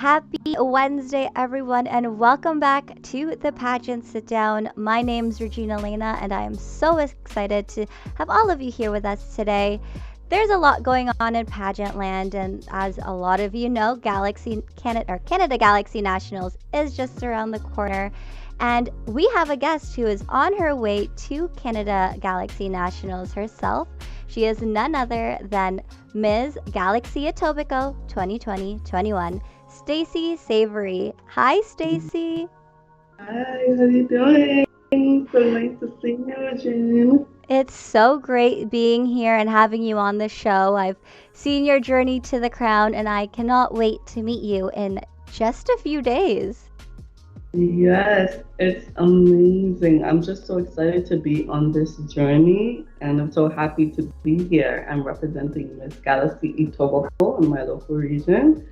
Happy Wednesday, everyone, and welcome back to the Pageant Sit Down. My name's Regina Lena, and I am so excited to have all of you here with us today. There's a lot going on in pageant land, and as a lot of you know, Canada Galaxy Nationals is just around the corner. And we have a guest who is on her way to Canada Galaxy Nationals herself. She is none other than Ms. Galaxy Etobicoke 2020-21, Stacy Savary. Hi, Stacy. Hi, how you doing? So nice to see you, Jen. It's so great being here and having you on the show. I've seen your journey to the crown, and I cannot wait to meet you in just a few days. Yes, it's amazing. I'm just so excited to be on this journey, and I'm so happy to be here. I'm representing Miss Galaxy Etobicoke in my local region.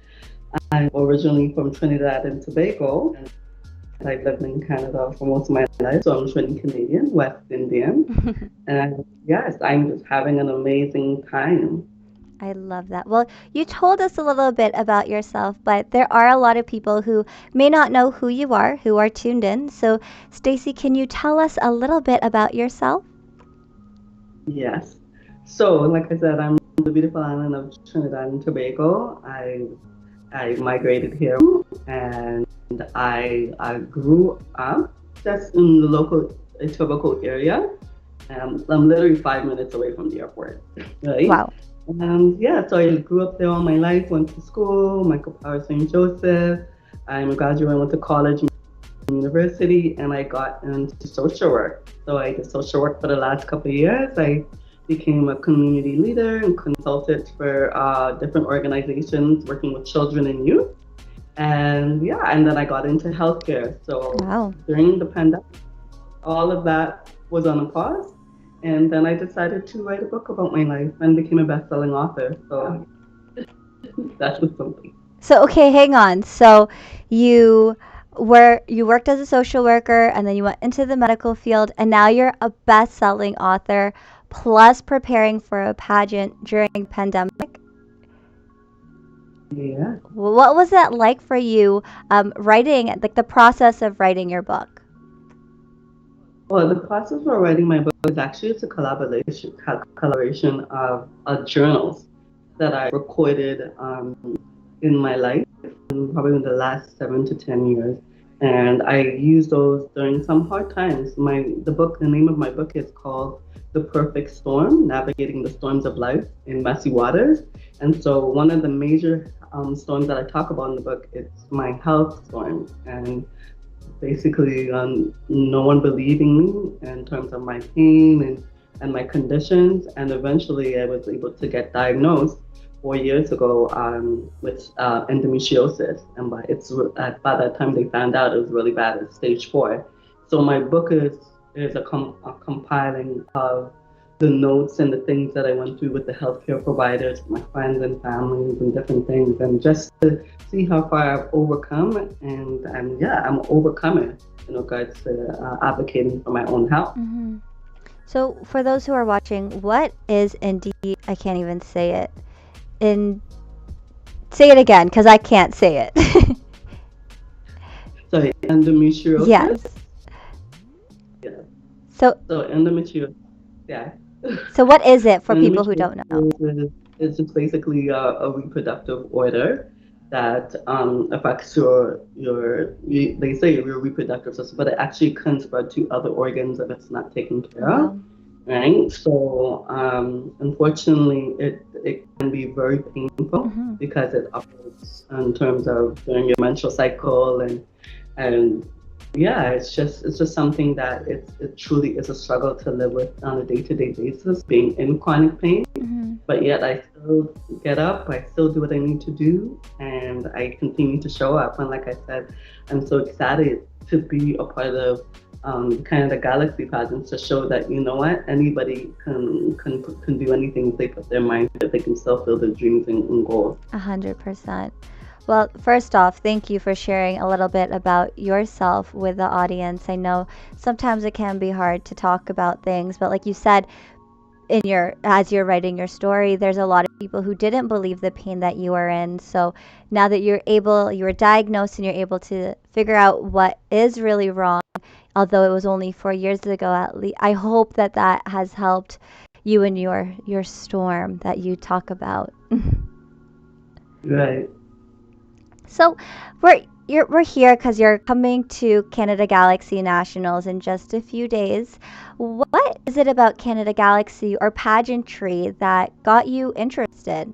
I'm originally from Trinidad and Tobago, and I've lived in Canada for most of my life, so I'm Trini Canadian, West Indian. And yes, I'm just having an amazing time. I love that. Well, you told us a little bit about yourself, but there are a lot of people who may not know who you are, who are tuned in. So, Stacy, can you tell us a little bit about yourself? Yes. So, like I said, I'm from the beautiful island of Trinidad and Tobago. I migrated here, and I grew up just in the local Etobicoke area. I'm literally 5 minutes away from the airport, right? Wow. Yeah, so I grew up there all my life, went to school, Michael Power St. Joseph. I'm a graduate, went to college, university, and I got into social work. So I did social work for the last couple of years. I became a community leader and consultant for different organizations working with children and youth. And yeah, and then I got into healthcare. So Wow. during the pandemic, all of that was on a pause. And then I decided to write a book about my life and became a best-selling author. So that was something. So, okay, hang on. So, you you worked as a social worker, and then you went into the medical field, and now you're a best-selling author, plus preparing for a pageant during pandemic. Yeah. What was that like for you, writing, like the process of writing your book? Well, the process for writing my book is actually it's a collaboration of journals that I recorded in my life, probably in the last 7 to 10 years, and I use those during some hard times. The name of my book is called "The Perfect Storm: Navigating the Storms of Life in Messy Waters," and so one of the major storms that I talk about in the book is my health storm, and basically no one believing me in terms of my pain and my conditions. And eventually I was able to get diagnosed 4 years ago with endometriosis. And by that time they found out it was really bad at stage 4. So my book is a compiling of the notes and the things that I went through with the healthcare providers, my friends and families and different things, and just to see how far I've overcome. And yeah, I'm an overcomer in regards to advocating for my own health. Hmm. So, for those who are watching, what is indeed, I can't even say it. In Say it again, because I can't say it. So endometriosis, Yes. yeah. So, So endometriosis, yeah. so what is it for people who don't know? Endometriosis is just basically a reproductive order that affects they say your reproductive system, but it actually can spread to other organs if it's not taken care of, Wow. right? So unfortunately, it can be very painful Hmm. because it affects in terms of during your menstrual cycle and yeah, it's just something that it truly is a struggle to live with on a day-to-day basis, being in chronic pain. Hmm. But yet I still get up, I still do what I need to do, and I continue to show up. And like I said, I'm so excited to be a part of kind of the Galaxy pageants to show that you know what, anybody can do anything if they put their mind to it. They can still fulfill their dreams and goals. 100%. Well, first off, thank you for sharing a little bit about yourself with the audience. I know sometimes it can be hard to talk about things, but like you said, in your as you're writing your story, there's a lot of people who didn't believe the pain that you are in. So now that you were diagnosed and you're able to figure out what is really wrong, although it was only 4 years ago at least, I hope that that has helped you in your storm that you talk about. Right. So we're here because you're coming to Canada Galaxy Nationals in just a few days. What is it about Canada Galaxy or pageantry that got you interested?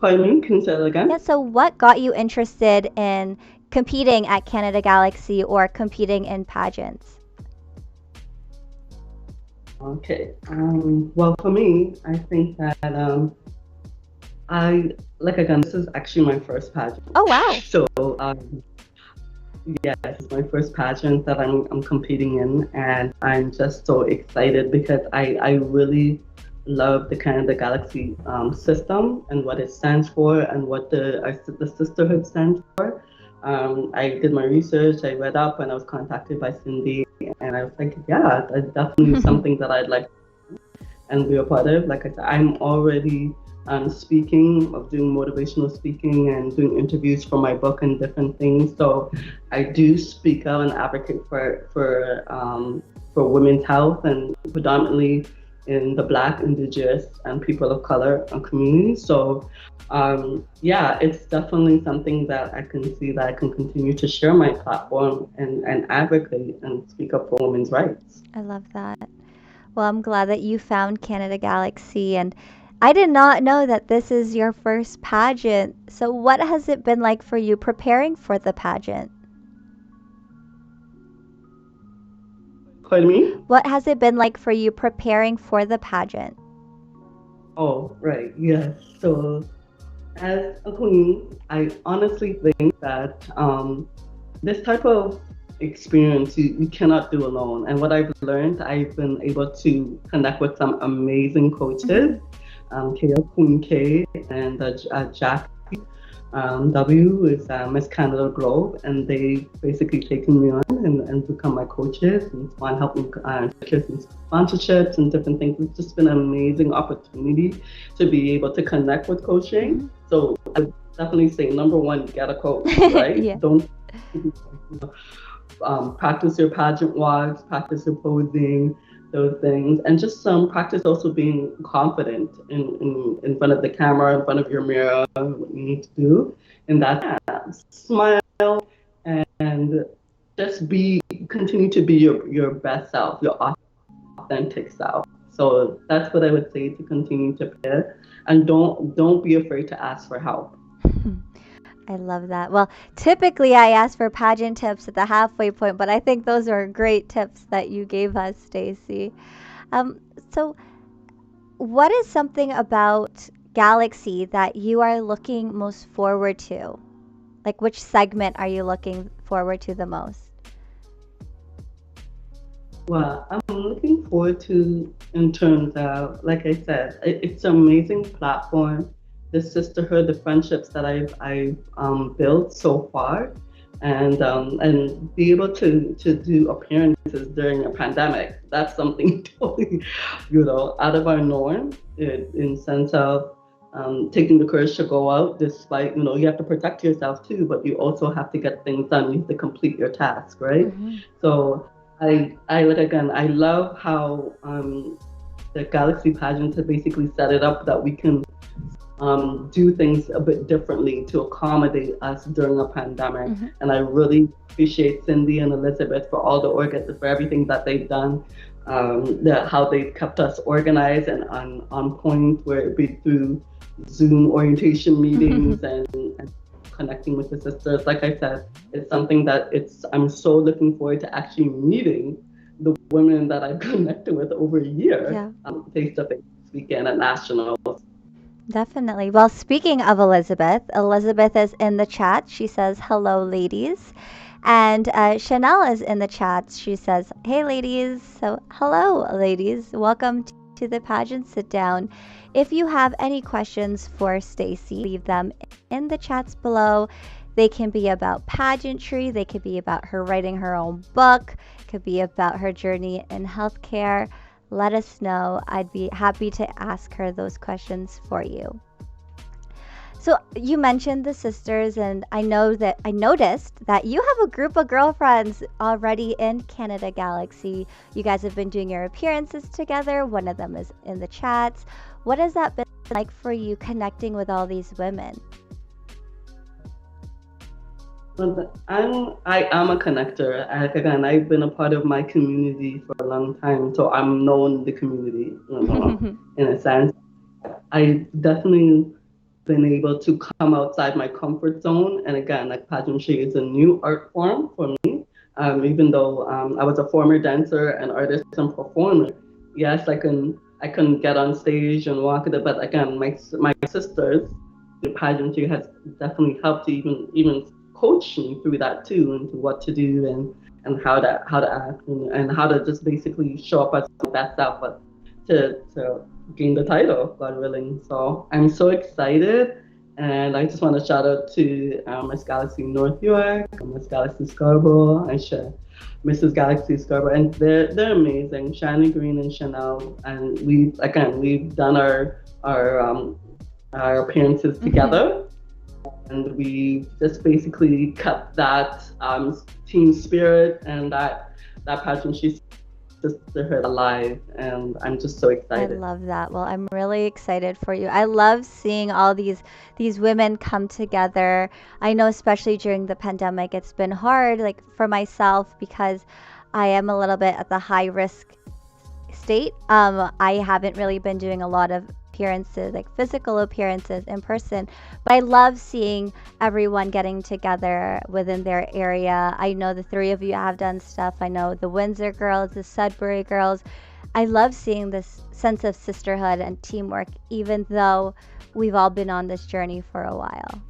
Pardon me, can you say that again? Yeah, so what got you interested in competing at Canada Galaxy or competing in pageants? Okay. Well, for me, I think that again, this is actually my first pageant. Oh, wow. So, yes, it's my first pageant that I'm competing in, and I'm just so excited because I really love the Canada Galaxy system and what it stands for and what the sisterhood stands for. I did my research, I read up, and I was contacted by Cindy, and I was like, yeah, that's definitely something that I'd like to do and be a part of. Like I said, I'm already speaking, of doing motivational speaking and doing interviews for my book and different things. So I do speak out and advocate for women's health, and predominantly in the Black, Indigenous, and people of color communities. So yeah, it's definitely something that I can see that I can continue to share my platform and advocate and speak up for women's rights. I love that. Well, I'm glad that you found Canada Galaxy, and I did not know that this is your first pageant. So what has it been like for you preparing for the pageant? Pardon me? What has it been like for you preparing for the pageant? Oh, right, yes. So as a queen, I honestly think that this type of experience you cannot do alone. And what I've learned, I've been able to connect with some amazing coaches, Queen K and Jackie W is Miss Canada Globe, and they basically taken me on and become my coaches and so on, help me secure some sponsorships and different things. It's just been an amazing opportunity to be able to connect with coaching. So I would definitely say, number one, get a coach, right? Yeah. Don't practice your pageant walks, practice your posing, those things, and just practice also being confident in front of the camera, in front of your mirror, what you need to do. And that smile and just continue to be your best self, your authentic self. So that's what I would say, to continue to prepare, and don't be afraid to ask for help. I love that. Well, typically I ask for pageant tips at the halfway point, but I think those are great tips that you gave us, Stacy. So what is something about Galaxy that you are looking most forward to? Like, which segment are you looking forward to the most? Well, I'm looking forward to, in terms of, like I said, it's an amazing platform, the sisterhood, the friendships that I've built so far, and be able to do appearances during a pandemic. That's something totally, out of our norm, in sense of taking the courage to go out, despite, you have to protect yourself too, but you also have to get things done. You have to complete your task, right? Mm-hmm. So I love how the Galaxy pageant has basically set it up that we can do things a bit differently to accommodate us during a pandemic. Mm-hmm. And I really appreciate Cindy and Elizabeth for all for everything that they've done, how they've kept us organized and on point, where it be through Zoom orientation meetings and connecting with the sisters. Like I said, it's something that I'm so looking forward to actually meeting the women that I've connected with over a year, face to face this weekend at Nationals. Definitely. Well, speaking of Elizabeth is in the chat. She says, hello, ladies. And Chanel is in the chat. She says, hey, ladies. So, hello, ladies. Welcome to the Pageant Sit Down. If you have any questions for Stacy, leave them in the chats below. They can be about pageantry. They could be about her writing her own book. It could be about her journey in healthcare. let us know. I'd be happy to ask her those questions for you. So you mentioned the sisters, and I noticed that you have a group of girlfriends already in Canada Galaxy. You guys have been doing your appearances together. One of them is in the chats. What has that been like for you connecting with all these women? I am a connector. Again, I've been a part of my community for a long time, so I'm known the community, in a sense. I definitely been able to come outside my comfort zone. And again, like pageantry is a new art form for me. Even though I was a former dancer and artist and performer, yes, I can get on stage and walk it. But again, my sisters, the pageantry has definitely helped to even coach me through that too, into what to do and how to act and how to just basically show up as my best self, but to gain the title, God willing. So I'm so excited. And I just want to shout out to Miss Galaxy North York, Miss Galaxy Scarborough, and Mrs. Galaxy Scarborough, and they're amazing. Shani Green and Chanel, and we've done our appearances together, and we just basically kept that team spirit and that pageantry sisterhood alive, and I'm just so I excited. love that. Well, I'm really excited for you. I love seeing all these women come together. I know especially during the pandemic, it's been hard, like for myself, because I am a little bit at the high risk state. I haven't really been doing a lot of appearances, like physical appearances in person, but I love seeing everyone getting together within their area. I know the three of you have done stuff. I know the Windsor girls, the Sudbury girls. I love seeing this sense of sisterhood and teamwork, even though we've all been on this journey for a while.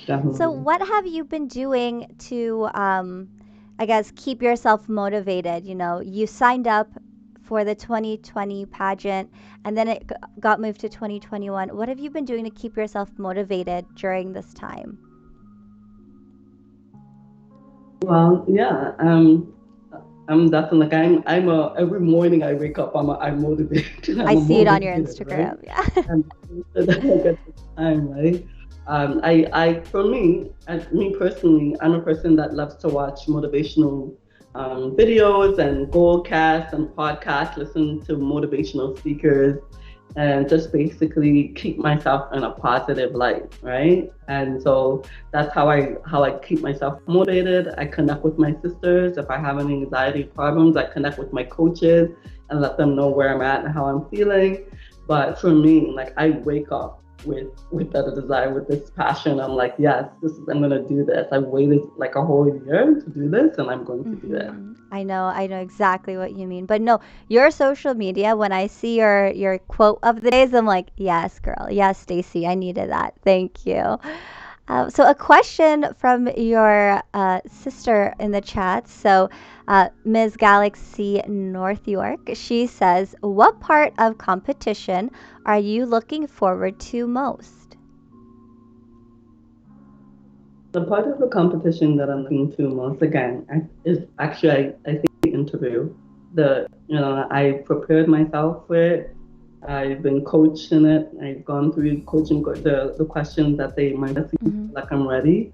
So, Definitely. what have you been doing to, I guess, keep yourself motivated? You signed up for the 2020 pageant and then it got moved to 2021. What have you been doing to keep yourself motivated during this time? Well, yeah. I'm definitely like every morning I wake up, I'm motivated. I I'm a see it on your motivator, right? Instagram. Yeah. And so that I get the time, right? For me personally, I'm a person that loves to watch motivational videos and goalcasts and podcasts, listen to motivational speakers, and just basically keep myself in a positive light, right? And so that's how I keep myself motivated. I connect with my sisters. If I have any anxiety problems, I connect with my coaches and let them know where I'm at and how I'm feeling. But for me, like I wake up with that desire, with this passion. I'm like, yes, I'm gonna do this. I waited like a whole year to do this, and I'm going to do it. I know exactly what you mean. But no, your social media, when I see your quote of the days, I'm like, yes, girl, yes, Stacy, I needed that. Thank you. So a question from your sister in the chat. So Ms. Galaxy North York, she says, what part of competition are you looking forward to most? The part of the competition that I'm looking to most again is actually I think the interview. I prepared myself for it. I've been coached in it. I've gone through coaching the questions that they might see, like I'm ready,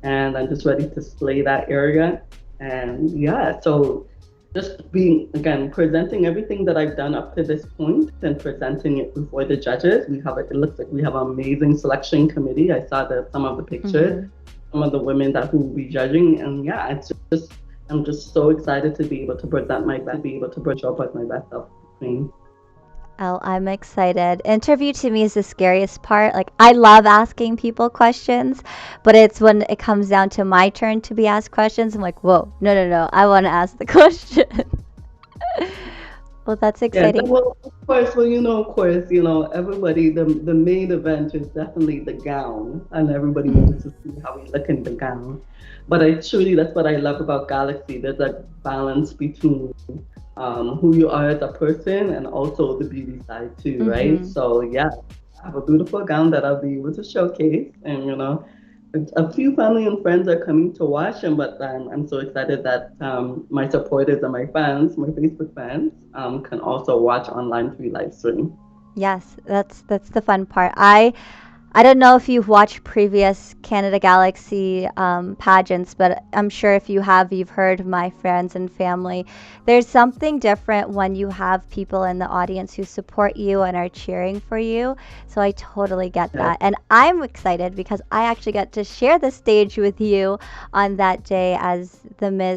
and I'm just ready to slay that area. And yeah, so just presenting everything that I've done up to this point and presenting it before the judges. It looks like we have an amazing selection committee. I saw some of the pictures, some of the women who will be judging, and yeah, I'm just so excited to be able to present my best, be able to show up as my best self. Oh, I'm excited. Interview to me is the scariest part. Like, I love asking people questions, but it's when it comes down to my turn to be asked questions. I'm like, whoa, no, I want to ask the question. Well, that's exciting. Yeah, well, of course, everybody, the main event is definitely the gown, and everybody wants to see how we look in the gown. But that's what I love about Galaxy. There's a balance between who you are as a person and also the beauty side too, right? So yeah, I have a beautiful gown that I'll be able to showcase, and a few family and friends are coming to watch, and but I'm so excited that my supporters and my fans, my Facebook fans, can also watch online through live stream. Yes, that's the fun part. I don't know if you've watched previous Canada Galaxy pageants, but I'm sure if you have, you've heard of my friends and family. There's something different when you have people in the audience who support you and are cheering for you. So I totally get Yes, that. And I'm excited because I actually get to share the stage with you on that day as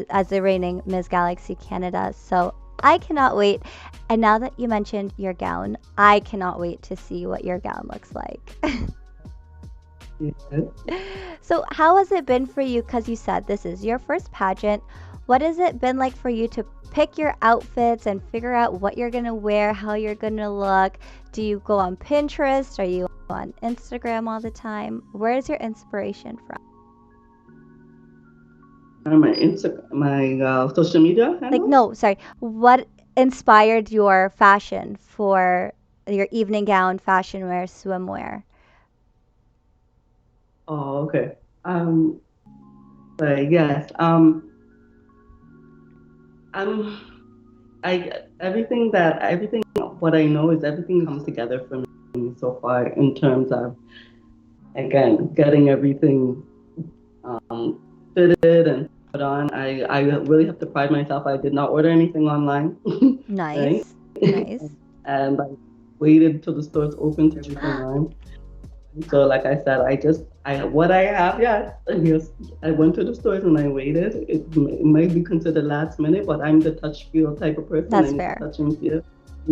as the reigning Miss Galaxy Canada. So I cannot wait. And now that you mentioned your gown, I cannot wait to see what your gown looks like. yes. So, how has it been for you? Because you said this is your first pageant. What has it been like for you to pick your outfits and figure out what you're going to wear, how you're going to look? Do you go on Pinterest? Are you on Instagram all the time? Where is your inspiration from? My social media Like, handles. no, sorry. What inspired your fashion for your evening gown, fashion wear, swimwear? Oh, okay. But yes. I'm everything what I know is everything comes together for me so far in terms of again getting everything um fitted and put on. I really have to pride myself. I did not order anything online, right? Nice, nice. And I waited till the stores opened to everything online. So like I said, I what I have, yes, yes. I went to the stores and I waited. It might be considered last minute, but I'm the touch feel type of person. I That's need to fair. touch and feel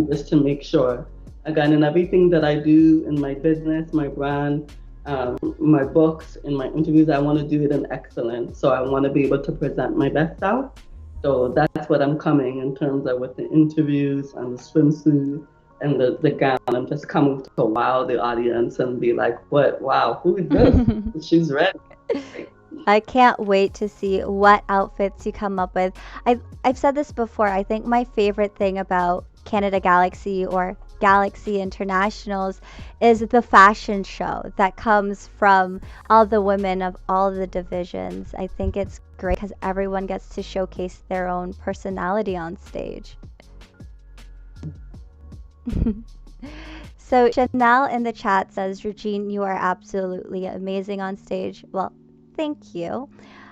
just to make sure. Again, in everything that I do in my business, my brand, my books, in my interviews, I want to do it in excellence. So I want to be able to present my best self. So that's what I'm coming in terms of with the interviews and the swimsuit and the gown. I'm just coming to wow the audience and be like, what? Wow, who is this? She's ready. Like, I can't wait to see what outfits you come up with. I've said this before. I think my favorite thing about Canada Galaxy or Galaxy Internationals is the fashion show that comes from all the women of all the divisions. I think it's great because everyone gets to showcase their own personality on stage. So Chanel in the chat says, Regine, you are absolutely amazing on stage. Well, thank you.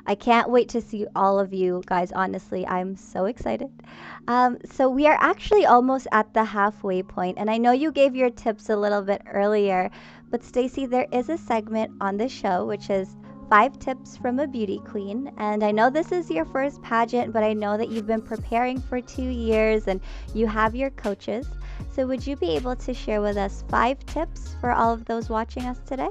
I can't wait to see all of you guys. Honestly, I'm so excited. So we are actually almost at the halfway point, and I know you gave your tips a little bit earlier, but Stacy, there is a segment on the show which is 5 tips from a beauty queen. And I know this is your first pageant, but I know that you've been preparing for 2 years and you have your coaches. So would you be able to share with us 5 tips for all of those watching us today?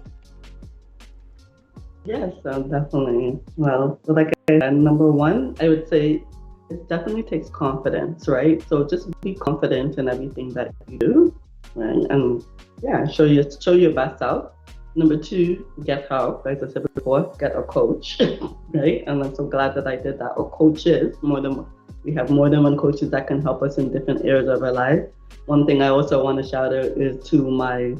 yes, definitely. Well, so like I said, number one, I would say it definitely takes confidence, right? So just be confident in everything that you do, right? And yeah, show your best self. Number two, get help. As I said before, get a coach, right? And I'm so glad that I did that. Or coaches, we have more than one coaches that can help us in different areas of our life. One thing I also want to shout out is to my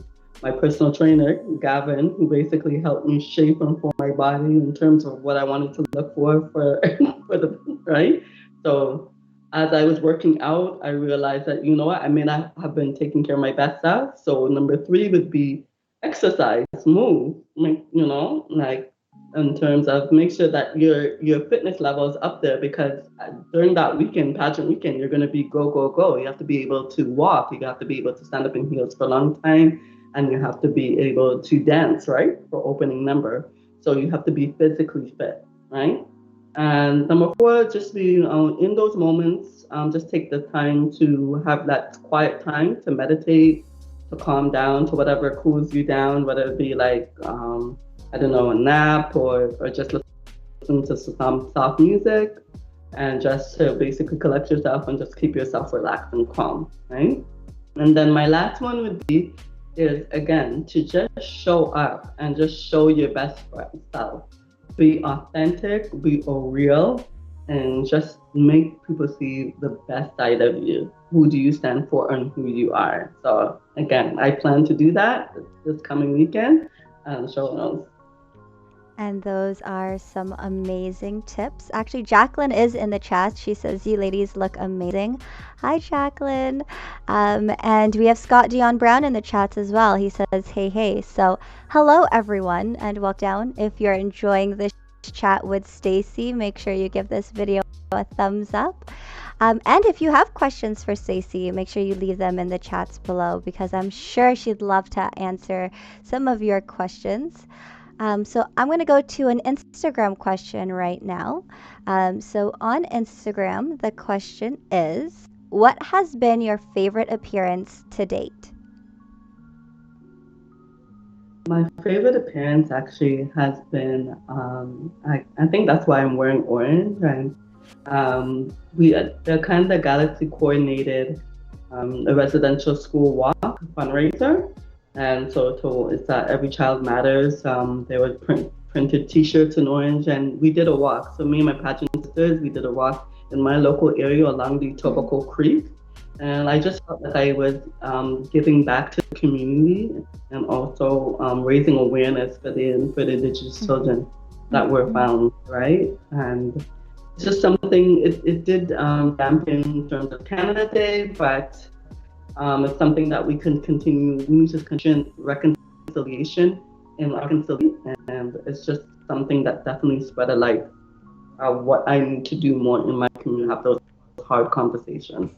personal trainer, Gavin, who basically helped me shape and form my body in terms of what I wanted to look for for the right. So as I was working out, I realized that you know what, I may not have been taking care of my best self. So number three would be exercise, move, you know, like in terms of make sure that your fitness level is up there because during that weekend, pageant weekend, you're going to be go go go. You have to be able to walk. You have to be able to stand up in heels for a long time, and you have to be able to dance, right, for opening number. So you have to be physically fit, right? And number four, just be in those moments, just take the time to have that quiet time to meditate, to calm down, to whatever cools you down, whether it be like, I don't know, a nap or just listen to some soft music and just to basically collect yourself and just keep yourself relaxed and calm, right? And then my last one would be is again to just show up and just show your best self. Be authentic, be real, and just make people see the best side of you. Who do you stand for and who you are? So again, I plan to do that this coming weekend and show those. And those are some amazing tips. Actually, Jacqueline is in the chat. She says, "You ladies look amazing." Hi, Jacqueline. And we have Scott Dion Brown in the chats as well. He says, "Hey, hey." So, hello, everyone, and welcome down. If you're enjoying this chat with Stacy, make sure you give this video a thumbs up. And if you have questions for Stacy, make sure you leave them in the chats below because I'm sure she'd love to answer some of your questions. So I'm going to go to an Instagram question right now. So on Instagram, the question is, what has been your favorite appearance to date? My favorite appearance actually has been, I think that's why I'm wearing orange. And the kind of Galaxy coordinated a residential school walk fundraiser. And so it's Every Child Matters. There were printed T-shirts in orange, and we did a walk. So me and my pageant sisters, we did a walk in my local area along the Etobicoke Creek. And I just felt like I was giving back to the community and also raising awareness for the Indigenous children that were found, right? And it's just something, it did dampen in terms of Canada Day, but it's something that we can continue. We need to continue reconciliation in our reconciliation, and it's just something that definitely spread a light of what I need to do more in my community, have those hard conversations.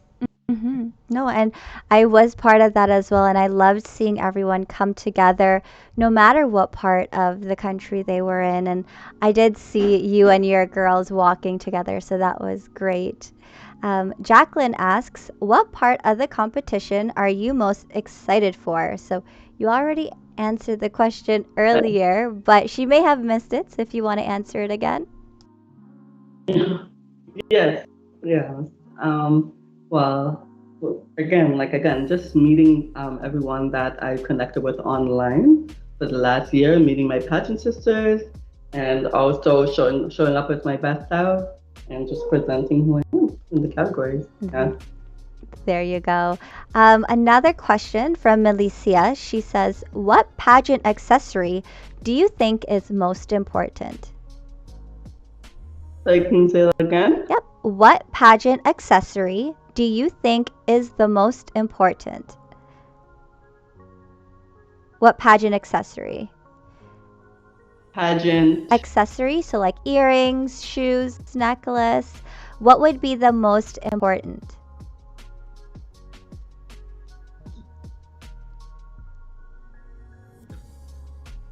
No, and I was part of that as well, and I loved seeing everyone come together, no matter what part of the country they were in. And I did see you and your girls walking together, so that was great. Jacqueline asks, what part of the competition are you most excited for? So you already answered the question earlier, but she may have missed it, so if you want to answer it again. Yes, yes. Well, again, just meeting everyone that I connected with online for the last year, meeting my pageant sisters, and also showing up with my best self and just presenting who I am in the categories. Yeah. There you go. Another question from Melissa. She says, what pageant accessory do you think is most important? So can you say that again? Yep. What pageant accessory do you think is the most important? What pageant accessory? Pageant accessory, so like earrings, shoes, necklace. What would be the most important?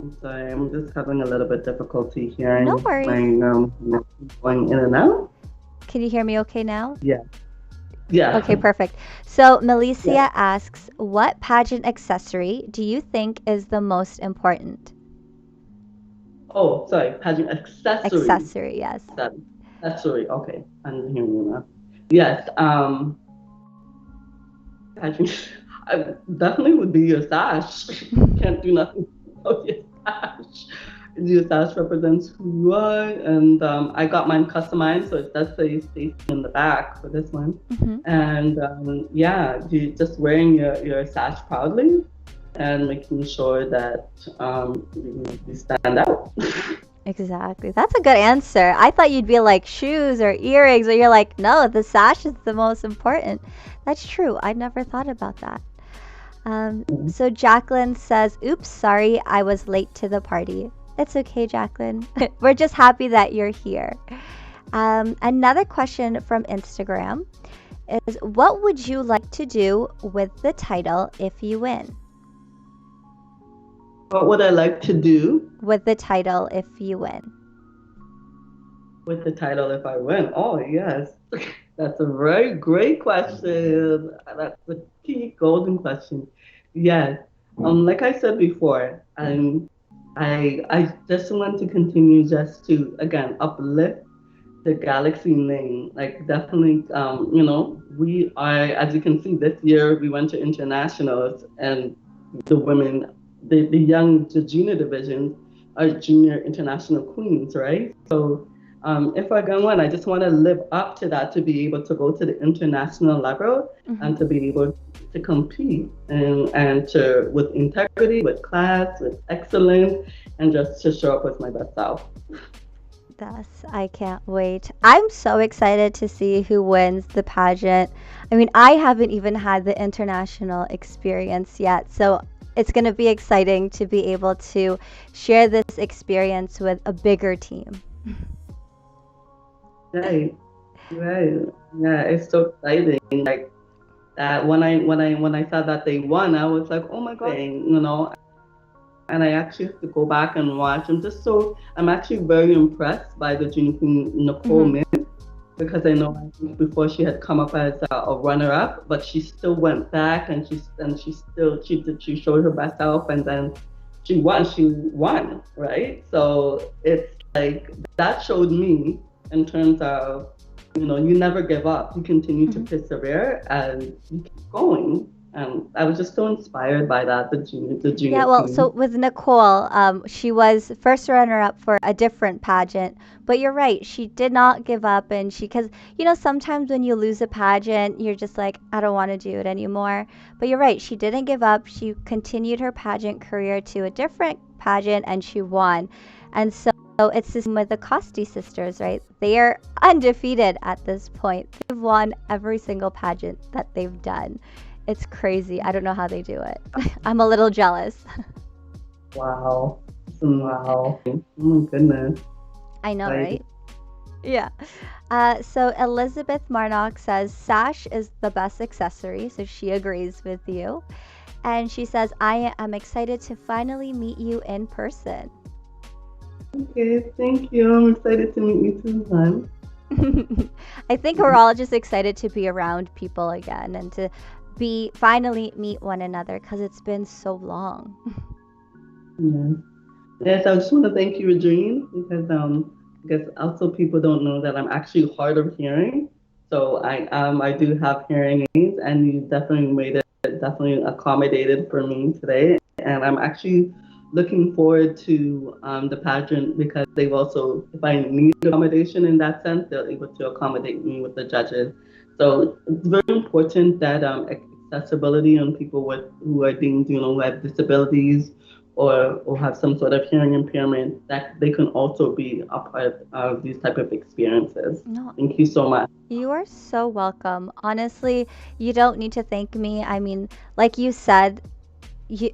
I'm sorry, I'm just having a little bit difficulty hearing. No worries. My going in and out. Can you hear me okay now? Yeah. Yeah. Okay, perfect. So Melissa asks, what pageant accessory do you think is the most important? Oh, sorry, pageant accessory. Accessory, yes. Accessory, okay. I'm hearing you now. Yes. Pageant, I definitely would be your sash. Can't do nothing without your sash. Your sash represents who you are, and I got mine customized, so it does say Stacy in the back for this one. And you just wearing your sash proudly and making sure that you stand out. Exactly. That's a good answer. I thought you'd be like shoes or earrings, or you're like, no, the sash is the most important. That's true. I'd never thought about that. So Jacqueline says, oops, sorry, I was late to the party. It's okay, Jacqueline. We're just happy that you're here. Another question from Instagram is, what would you like to do with the title if you win? What would I like to do with the title if you win? With the title if I win? Oh, yes. That's a very great question. That's the key golden question. Yes. Like I said before, I just want to continue just to, again, uplift the Galaxy name. Like, definitely, we are, as you can see, this year we went to internationals, and the women, the young, the junior divisions are junior international queens, right? So if I get one, I just want to live up to that to be able to go to the international level Hmm. and to be able to compete and to with integrity, with class, with excellence, and just to show up as my best self. Yes, I can't wait. I'm so excited to see who wins the pageant. I mean, I haven't even had the international experience yet, so it's going to be exciting to be able to share this experience with a bigger team. Right, right. Yeah, it's so exciting. Like that when I saw that they won, I was like, oh my God, and I actually have to go back and watch. I'm actually very impressed by the junior queen Nicole Hmm. Min because I know I think before she had come up as a runner-up, but she still went back and she showed her best self and then she won, right? So it's like that showed me in terms of you never give up, you continue to Hmm. persevere and you keep going. And I was just so inspired by that, the junior Yeah, well, so queen. with Nicole, she was first runner-up for a different pageant, but you're right, she did not give up, and because sometimes when you lose a pageant, you're just like, I don't want to do it anymore. But you're right, she didn't give up. She continued her pageant career to a different pageant, and she won. And so it's the same with the Costi sisters, right? They are undefeated at this point. They've won every single pageant that they've done. It's crazy. I don't know how they do it. I'm a little jealous. Wow. Wow. Oh my goodness. I know, Like, right? Yeah. So Elizabeth Marnock says sash is the best accessory, so she agrees with you. And she says, I am excited to finally meet you in person. okay, thank you. I'm excited to meet you too, hon. I think we're all just excited to be around people again and to be finally meet one another because it's been so long. Yeah. Yes, I just want to thank you, Regine, because I guess also people don't know that I'm actually hard of hearing. So I do have hearing aids, and you definitely made it definitely accommodated for me today. And I'm actually looking forward to the pageant because they've also, if I need accommodation in that sense, they're able to accommodate me with the judges. So it's very important that accessibility on people who are deemed, who have disabilities or have some sort of hearing impairment, that they can also be a part of these type of experiences. No, Thank you so much. you are so welcome. Honestly, you don't need to thank me. I mean, like you said, you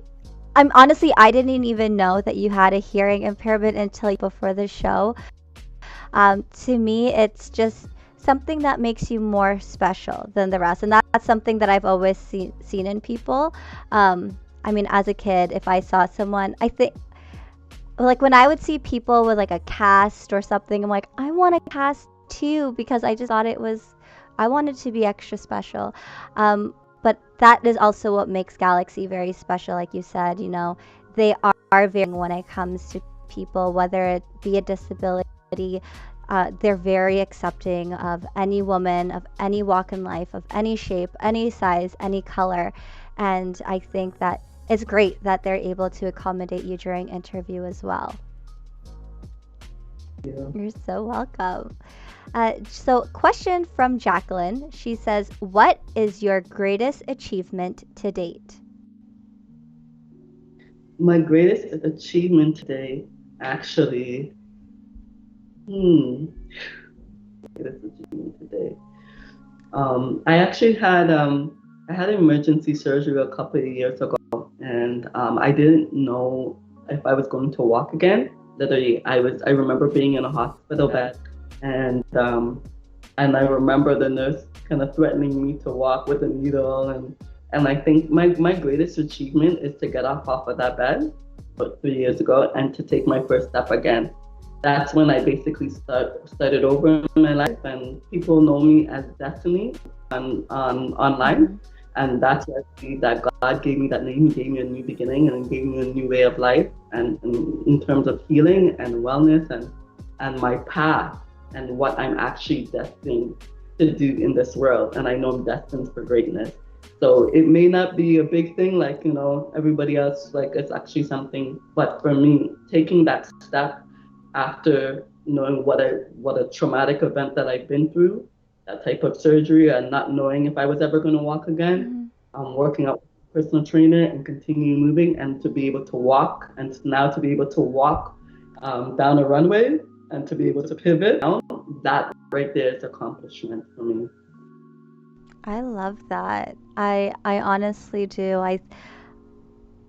I'm honestly I didn't even know that you had a hearing impairment until before the show. To me, it's just something that makes you more special than the rest, and that's something that I've always seen in people. I mean, as a kid, if I saw someone, I think like when I would see people with like a cast or something, I'm like, I want a cast too because I just thought I wanted to be extra special. But that is also what makes Galaxy very special, like you said. They are very when it comes to people, whether it be a disability. They're very accepting of any woman, of any walk in life, of any shape, any size, any color. And I think that it's great that they're able to accommodate you during interview as well. Yeah. You're so welcome. So, question from Jacqueline. She says, what is your greatest achievement to date? My greatest achievement today, actually, hmm, greatest achievement today. I actually had emergency surgery a couple of years ago, and I didn't know if I was going to walk again. Literally, I remember being in a hospital bed, and I remember the nurse kind of threatening me to walk with a needle, and I think my greatest achievement is to get off of that bed about 3 years ago and to take my first step again. That's when I basically started over in my life, and people know me as Destiny on online, Mhm. and that's where I see that God gave me that name. He gave me a new beginning and gave me a new way of life, and in terms of healing and wellness and my path and what I'm actually destined to do in this world. And I know I'm destined for greatness. So it may not be a big thing like, everybody else, like it's actually something, but for me, taking that step after knowing what a traumatic event that I've been through, that type of surgery, and not knowing if I was ever going to walk again. I'm working out with a personal trainer and continue moving, and to be able to walk, and now to be able to walk down a runway and to be able to pivot, that right there is accomplishment for me. I love that. I honestly do. I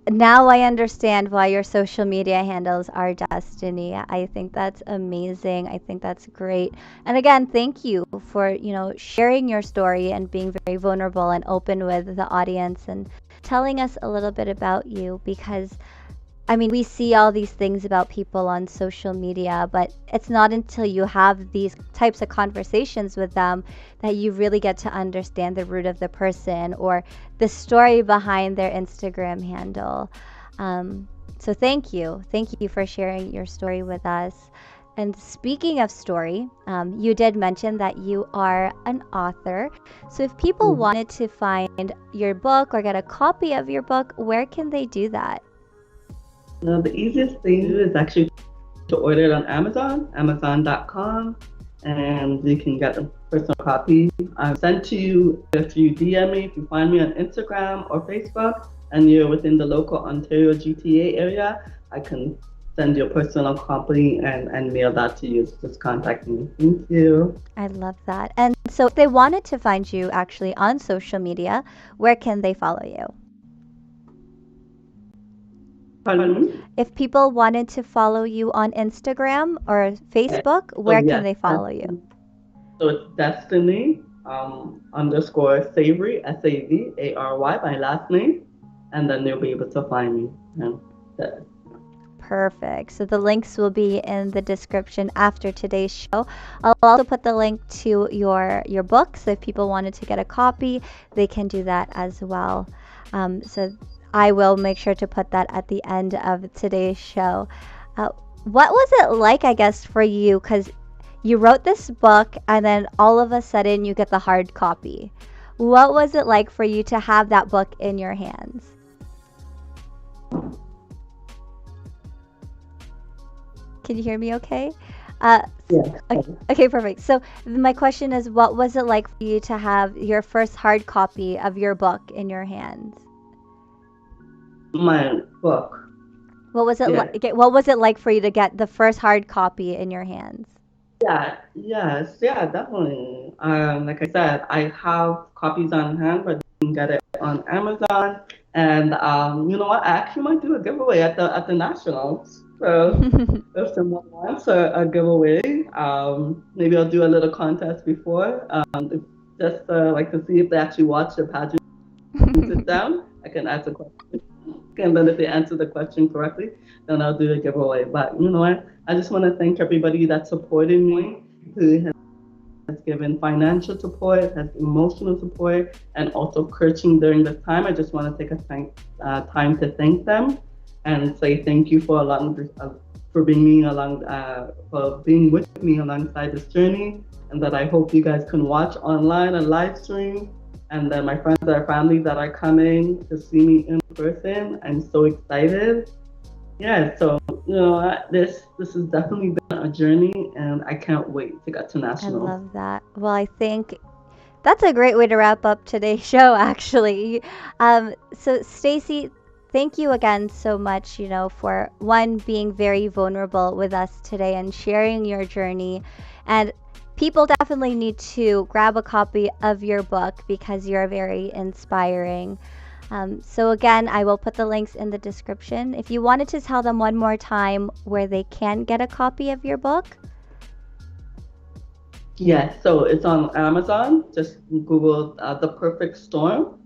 Now I understand why your social media handles are Destiny. I think that's amazing. I think that's great. And again, thank you for, sharing your story and being very vulnerable and open with the audience and telling us a little bit about you, because I mean, we see all these things about people on social media, but it's not until you have these types of conversations with them that you really get to understand the root of the person or the story behind their Instagram handle. So thank you. Thank you for sharing your story with us. And speaking of story, you did mention that you are an author. So if people wanted to find your book or get a copy of your book, where can they do that? Now, the easiest thing to do is actually to order it on Amazon, amazon.com, and you can get a personal copy. I'll send to you if you DM me, if you find me on Instagram or Facebook, and you're within the local Ontario GTA area, I can send you a personal copy and mail that to you. Just contact me. Thank you. I love that. And so if they wanted to find you actually on social media, where can they follow you? Pardon me? If people wanted to follow you on Instagram or Facebook, where can they follow you? So it's Destiny underscore Savary, Savary, my last name, and then they'll be able to find me. Perfect. So the links will be in the description after today's show. I'll also put the link to your book, so if people wanted to get a copy, they can do that as well. So I will make sure to put that at the end of today's show. What was it like, I guess, for you? Because you wrote this book and then all of a sudden you get the hard copy. What was it like for you to have that book in your hands? Can you hear me okay? Yeah. Okay, perfect. So my question is, what was it like for you to have your first hard copy of your book in your hands? My book. What was it like? What was it like for you to get the first hard copy in your hands? Yeah, definitely. Like I said, I have copies on hand, but you can get it on Amazon. And you know what? I actually might do a giveaway at the Nationals. So if someone wants a giveaway, maybe I'll do a little contest before, just like to see if they actually watch the pageant sit down. I can ask a question. And then if they answer the question correctly, then I'll do a giveaway. But you know what? I just want to thank everybody that supported me, who has given financial support, has emotional support, and also coaching during this time. I just want to take time to thank them and say thank you for being with me alongside this journey, and that I hope you guys can watch online a live stream. And then my friends and family that are coming to see me in person, I'm so excited. Yeah, so this has definitely been a journey, and I can't wait to get to nationals. I love that. Well, I think that's a great way to wrap up today's show, actually. So Stacy, thank you again so much, for being very vulnerable with us today and sharing your journey. And people definitely need to grab a copy of your book because you're very inspiring. So again, I will put the links in the description. If you wanted to tell them one more time where they can get a copy of your book. Yes, so it's on Amazon. Just Google The Perfect Storm,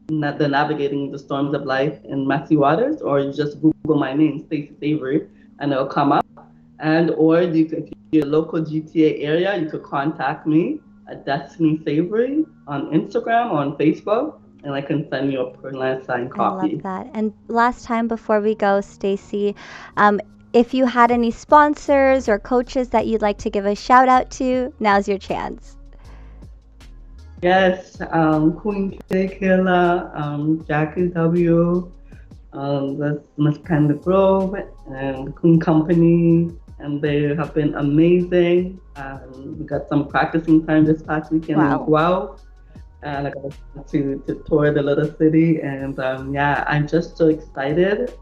the Navigating the Storms of Life in Messy Waters, or you just Google my name, Stacy Savary, and it'll come up. Or if you're local GTA area, you could contact me at Destiny Savary on Instagram or on Facebook, and I can send you a personalized signed copy. I love that. And last time before we go, Stacy, if you had any sponsors or coaches that you'd like to give a shout out to, now's your chance. Yes, Queen K, Kayla, Jackie W, that's Miss Panda Grove, and Queen Company, and they have been amazing. We got some practicing time this past weekend in Wow. Guau, and I got to tour the little city. And yeah, I'm just so excited.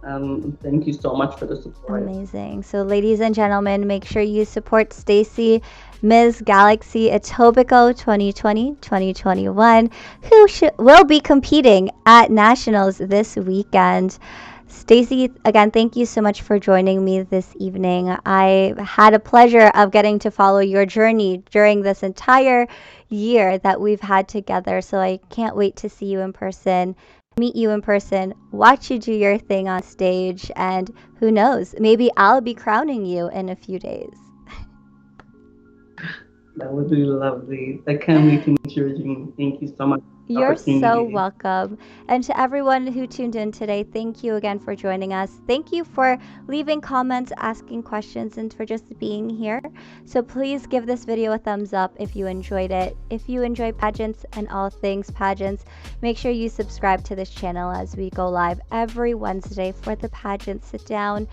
Thank you so much for the support. Amazing. So, ladies and gentlemen, make sure you support Stacy, Ms. Galaxy Etobicoke 2020-2021, who will be competing at Nationals this weekend. Stacy, again, thank you so much for joining me this evening. I had a pleasure of getting to follow your journey during this entire year that we've had together. So I can't wait to see you in person, meet you in person, watch you do your thing on stage, and who knows, maybe I'll be crowning you in a few days. That would be lovely. I can't wait to meet you, Regine. Thank you so much for the You're so opportunity. welcome. And to everyone who tuned in today, thank you again for joining us. Thank you for leaving comments, asking questions, and for just being here. So please give this video a thumbs up if you enjoyed it. If you enjoy pageants and all things pageants, make sure you subscribe to this channel as we go live every Wednesday for the Pageant Sit Down.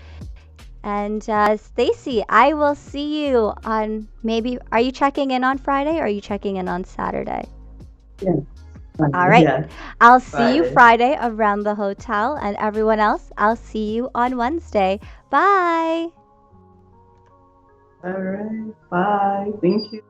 And Stacy, I will see you on are you checking in on Friday or are you checking in on Saturday? Yeah. All right. Yeah. I'll see you Friday around the hotel, and everyone else, I'll see you on Wednesday. Bye. All right. Bye. Thank you.